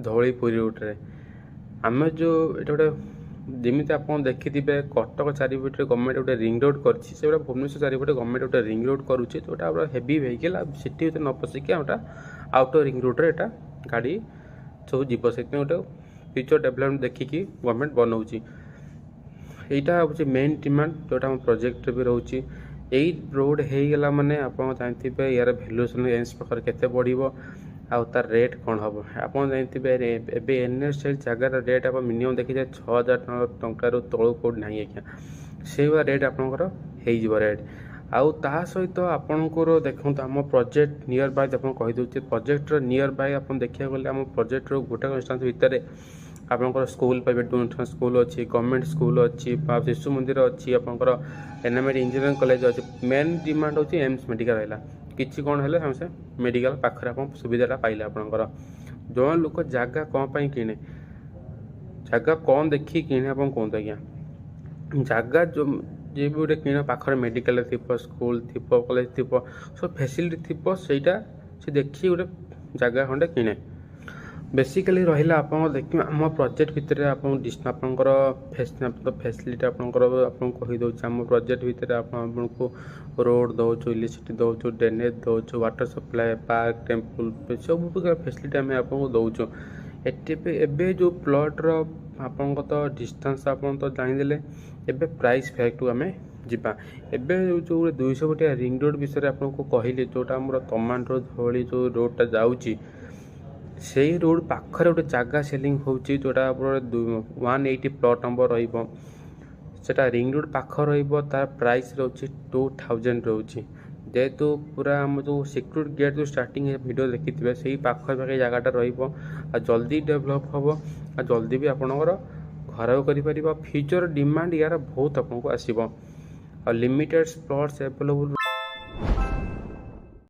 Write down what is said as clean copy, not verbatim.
ଧଉଳିପୁରୀ ରୁଟ୍ରେ ଆମେ ଯେଉଁ ଏଇଟା ଗୋଟେ ଯେମିତି ଆପଣ ଦେଖିଥିବେ କଟକ ଚାରିପଟେ ଗଭର୍ଣ୍ଣମେଣ୍ଟ ଗୋଟେ ରିଙ୍ଗ ରୋଡ଼ କରିଛି, ସେଗୁଡ଼ା ଭୁବନେଶ୍ୱର ଚାରିପଟେ ଗଭର୍ଣ୍ଣମେଣ୍ଟ ଗୋଟେ ରିଙ୍ଗ ରୋଡ଼ କରୁଛି, ଯେଉଁଟା ପୁରା ହେଭି ଭେହିକିଲ୍ ଆଉ ସିଟି ଭିତରେ ନ ପଶିକି ଆମଟା ଆଉଟର ରିଙ୍ଗ ରୋଡ଼ରେ ଏଇଟା ଗାଡ଼ି ସବୁ ଯିବ। ସେଥିପାଇଁ ଗୋଟେ ଫ୍ୟୁଚର ଡେଭଲପମେଣ୍ଟ ଦେଖିକି ଗଭର୍ଣ୍ଣମେଣ୍ଟ ବନାଉଛି। এইটা হচ্ছে মেইন ডিମାଣ୍ଡ ଯେଉଁଟା ଆମ ପ୍ରୋଜେକ୍ଟରେ ବି ରହୁଛି। ଏଇ ରୋଡ଼ ହେଇଗଲା ମାନେ ଆପଣ ଜାଣିଥିବେ ୟାର ଭ୍ୟାଲୁଏସନ୍ ଏମ୍ସ ପାଖରେ କେତେ ବଢ଼ିବ ଆଉ ତାର ରେଟ୍ କ'ଣ ହେବ। ଆପଣ ଜାଣିଥିବେ ଏବେ NH ଜାଗାର ରେଟ୍ ଆପଣ ମିନିମମ୍ ଦେଖିବେ 6,000 ଟଙ୍କାରୁ ତଳକୁ କେଉଁଠି ନାହିଁ ଆଜ୍ଞା। ସେଇଭଳିଆ ରେଟ୍ ଆପଣଙ୍କର ହେଇଯିବ ରେଟ୍। ଆଉ ତା ସହିତ ଆପଣଙ୍କର ଦେଖନ୍ତୁ ଆମ ପ୍ରୋଜେକ୍ଟ ନିୟର ବାଇ ଆପଣ କହିଦେଉଛି, ପ୍ରୋଜେକ୍ଟର ନିୟର ବାଇ ଆପଣ ଦେଖିବାକୁ ଗଲେ ଆମ ପ୍ରୋଜେକ୍ଟର ଗୋଟେ ଇନ୍ଷ୍ଟାନ୍ସ ଭିତରେ ଆପଣଙ୍କର ସ୍କୁଲ ପାଇବେ, ଟୁ ସ୍କୁଲ ଅଛି, ଗଭର୍ଣ୍ଣମେଣ୍ଟ ସ୍କୁଲ ଅଛି, ଶିଶୁ ମନ୍ଦିର ଅଛି, ଆପଣଙ୍କର NMIT ଇଞ୍ଜିନିୟରିଂ କଲେଜ ଅଛି। ମେନ୍ ଡିମାଣ୍ଡ ହେଉଛି ଏମ୍ସ ମେଡ଼ିକାଲ ରହିଲା। କିଛି କ'ଣ ହେଲେ ସେ ମେଡ଼ିକାଲ ପାଖରେ ଆପଣ ସୁବିଧାଟା ପାଇଲେ। ଆପଣଙ୍କର ଜଣେ ଲୋକ ଜାଗା କ'ଣ ପାଇଁ କିଣେ, ଜାଗା କ'ଣ ଦେଖିକି କିଣେ ଆପଣ କୁହନ୍ତୁ ଆଜ୍ଞା। ଜାଗା ଯିଏ ବି ଗୋଟେ କିଣ ପାଖରେ ମେଡ଼ିକାଲ ଥିବ, ସ୍କୁଲ ଥିବ, କଲେଜ ଥିବ, ସବୁ ଫ୍ୟାସିଲିଟି ଥିବ, ସେଇଟା ସେ ଦେଖିକି ଗୋଟେ ଜାଗା ଖଣ୍ଡେ କିଣେ। ବେସିକାଲି ରହିଲା ଆପଣ ଦେଖିବେ ଆମ ପ୍ରୋଜେକ୍ଟ ଭିତରେ ଆପଣଙ୍କର ଫ୍ୟାସିଲିଟି ଆପଣଙ୍କୁ କହିଦେଉଛି। ଆମ ପ୍ରୋଜେକ୍ଟ ଭିତରେ ଆପଣଙ୍କୁ ରୋଡ଼ ଦେଉଛୁ, ଇଲେକ୍ଟ୍ରିସିଟି ଦେଉଛୁ, ଡ୍ରେନେଜ୍ ଦେଉଛୁ, ୱାଟର ସପ୍ଲାଏ, ପାର୍କ, ଟେମ୍ପୁଲ, ସବୁ ପ୍ରକାର ଫ୍ୟାସିଲିଟି ଆମେ ଆପଣଙ୍କୁ ଦେଉଛୁ। ଏବେ ଯେଉଁ ପ୍ଲଟ୍ର ଆପଣଙ୍କ ତ ଡିଷ୍ଟାନ୍ସ ଆପଣ ତ ଜାଣିଦେଲେ। ଏବେ ପ୍ରାଇସ୍ ଫ୍ୟାକ୍ଟକୁ ଆମେ ଯିବା। ଏବେ ଯେଉଁ 200 ଫୁଟିଆ ରିଙ୍ଗ ରୋଡ଼ ବିଷୟରେ ଆପଣଙ୍କୁ କହିଲି, ଯେଉଁଟା ଆମର ତମାଣ୍ଡରୁ ଧଉଳି ଯେଉଁ ରୋଡ଼ଟା ଯାଉଛି, ସେଇ ରୋଡ଼ ପାଖରେ ଗୋଟେ ଜାଗା ସେଲିଂ ହେଉଛି, ଯେଉଁଟା ଆପଣର 180 ପ୍ଲଟ୍ ନମ୍ବର ରହିବ। ସେଟା ରିଙ୍ଗ ରୋଡ଼ ପାଖ ରହିବ। ତାର ପ୍ରାଇସ୍ ରହୁଛି 2,000 ରହୁଛି। ଯେହେତୁ ପୁରା ଆମ ଯେଉଁ ସିକ୍ୟୁରିଟି ଗେଟ୍ ଯେଉଁ ଷ୍ଟାର୍ଟିଂ ଭିଡ଼ିଓ ଦେଖିଥିବେ, ସେଇ ପାଖାପାଖି ଜାଗାଟା ରହିବ ଆଉ ଜଲ୍ଦି ଡେଭଲପ୍ ହେବ ଆଉ ଜଲ୍ଦି ବି ଆପଣଙ୍କର ଘର କରିପାରିବ। ଫ୍ୟୁଚର ଡିମାଣ୍ଡ ୟାର ବହୁତ ଆପଣଙ୍କୁ ଆସିବ ଆଉ ଲିମିଟେଡ଼ ସ୍ପଟ୍ସ ଆଭେଲେବୁଲ୍।